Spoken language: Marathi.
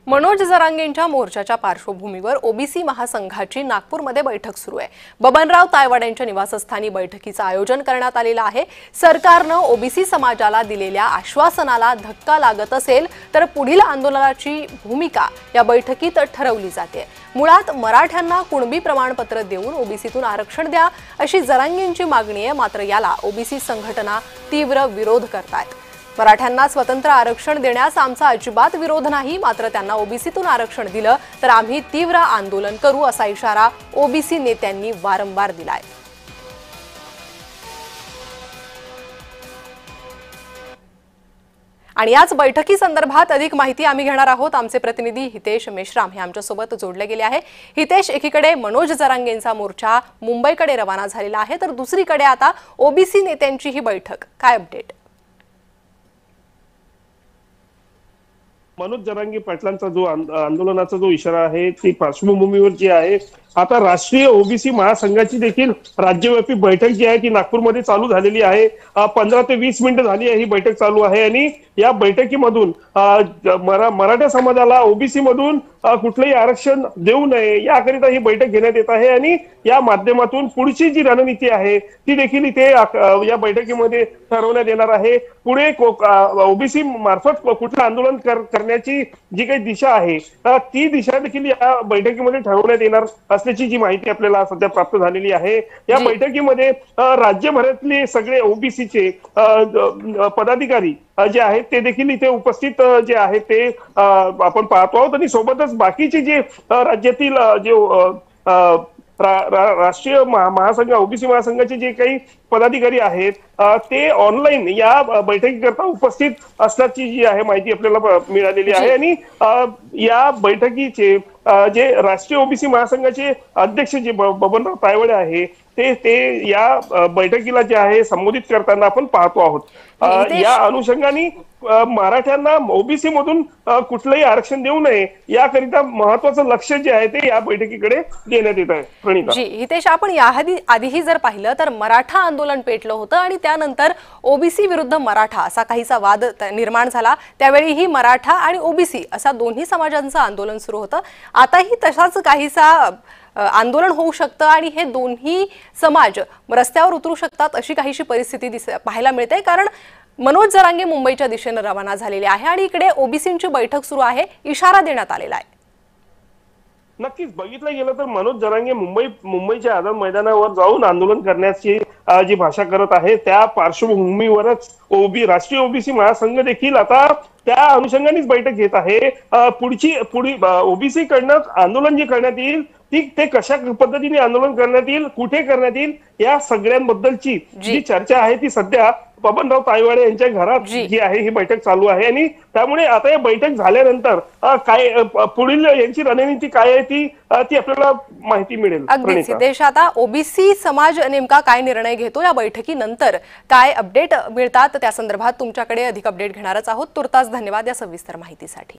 मनोज जरांगेंच्या मोर्चाच्या पार्श्वभूमीवर ओबीसी महासंघाची नागपूरमध्ये बैठक सुरू आहे। बबनराव तायवाडे यांच्या निवासस्थानी बैठकीचं आयोजन करण्यात आलेलं आहे। सरकारनं ओबीसी समाजाला दिलेल्या आश्वासनाला धक्का लागत असेल तर पुढील आंदोलनाची भूमिका या बैठकीत ठरवली जाते। मुळात मराठ्यांना कुणबी प्रमाणपत्र देऊन ओबीसीतून आरक्षण द्या अशी जरांगेंची मागणी आहे, मात्र याला ओबीसी संघटना तीव्र विरोध करतात। मराठ्यांना स्वतंत्र आरक्षण देण्यास आमचा अजिबात विरोध नाही, मात्र त्यांना ओबीसीतून आरक्षण दिलं तर आम्ही तीव्र आंदोलन करू असा इशारा ओबीसी नेत्यांनी वारंवार दिलाय। आणि याच बैठकी संदर्भात अधिक माहिती आम्ही घेणार आहोत। आमचे प्रतिनिधी हितेश मेश्राम हे आमच्या सोबत जोडले गेले आहे। हितेश, एकीकडे मनोज जरांगेंचा मोर्चा मुंबईकडे रवाना झालेला आहे, तर दुसरीकडे आता ओबीसी नेत्यांची ही बैठक, काय अपडेट? मनोज जरांगे पाटलांचा जो आंदोलनाचा जो इशारा आहे ती पार्श्वभूमीवर जी आहे, आता राष्ट्रीय ओबीसी महासंघाची देखील राज्यव्यापी बैठक जी आहे ती नागपूरमध्ये चालू झालेली आहे। 15 ते 20 मिनिटं झाली आहे ही बैठक चालू आहे आणि या बैठकीमधून मराठा समाजाला ओबीसी मधून कुठलंही आरक्षण देऊ नये याकरिता ही बैठक घेण्यात येत आहे आणि या माध्यमातून पुढची जी रणनीती आहे ती देखील इथे या बैठकीमध्ये ठरवण्यात येणार आहे। पुढे ओबीसी मार्फत कुठलं आंदोलन करण्याची जी काही दिशा आहे ती दिशा देखील या बैठकीमध्ये ठरवण्यात येणार असल्याची जी माहिती आपल्याला सध्या प्राप्त झालेली आहे। या बैठकीमध्ये राज्यभरातले सगळे ओबीसीचे पदाधिकारी जे आहेत ते देखील इथे उपस्थित जे आहेत ते आपण पाहतो आहोत आणि सोबतच बाकीचे जे राज्यातील जे राष्ट्रीय महासंघ ओबीसी महासंघाचे जे काही पदाधिकारी आहेत ते ऑनलाईन या बैठकीकरता उपस्थित असल्याची जी आहे माहिती आपल्याला मिळालेली आहे। आणि या बैठकीचे जे राष्ट्रीय ओबीसी महासंघाचे अध्यक्ष जे बबनराव तायवाडे आहे ते या बैठकीला जे आहे संबोधित करताना आपण पाहतो आहोत। या अनुषंगाने मराठ्यांना ओबीसी मधून कुठलंही आरक्षण देऊ नये याकरिता महत्त्वाचं लक्ष जे आहे ते या बैठकीकडे देण्यात येत आहे। प्रणिता जी, हितेश, आपण याआधीही जर पाहिलं तर मराठा आंदोलन पेटलं होतं आणि त्यानंतर ओबीसी विरुद्ध मराठा असा काहीसा वाद निर्माण झाला। त्यावेळीही मराठा आणि ओबीसी असा दोन्ही समाजांचं आंदोलन सुरू होतं। आताही तसाच काहीसा आंदोलन होऊ शकतं आणि हे दोन्ही समाज रस्त्यावर उतरू शकतात अशी काहीशी परिस्थिती पाहायला मिळते, कारण मनोज जरांगे मुंबईच्या दिशेने रवाना झालेले आहे आणि इकडे ओबीसींची बैठक सुरू आहे, इशारा देण्यात आलेला आहे। नक्कीच बघितलं गेलं तर मनोज जरांगे मुंबईच्या आझाद मैदानावर जाऊन आंदोलन करण्याची जी भाषा करत आहे त्या पार्श्वभूमीवरच राष्ट्रीय ओबीसी महासंघ देखील आता त्या अनुषंगानेच बैठक घेत आहे। पुढी ओबीसी कडनं आंदोलन जे करण्यात येईल ते कशा पद्धतीने आंदोलन करण्यात येईल, कुठे करण्यात येईल या सगळ्यांबद्दलची जी चर्चा आहे ती सध्या बबनराव तायवाडे यांच्या घरात जी आहे ही बैठक चालू आहे। आणि त्यामुळे आता या बैठक झाल्यानंतर काय पुढील यांची रणनीती काय आहे ती आपल्याला माहिती मिळेल। अगदीच देश आता ओबीसी समाज नेमका काय निर्णय घेतो या बैठकीनंतर काय अपडेट मिळतात त्या संदर्भात तुमच्याकडे अधिक अपडेट घेणारच आहोत। तुर्तास धन्यवाद या सविस्तर माहितीसाठी।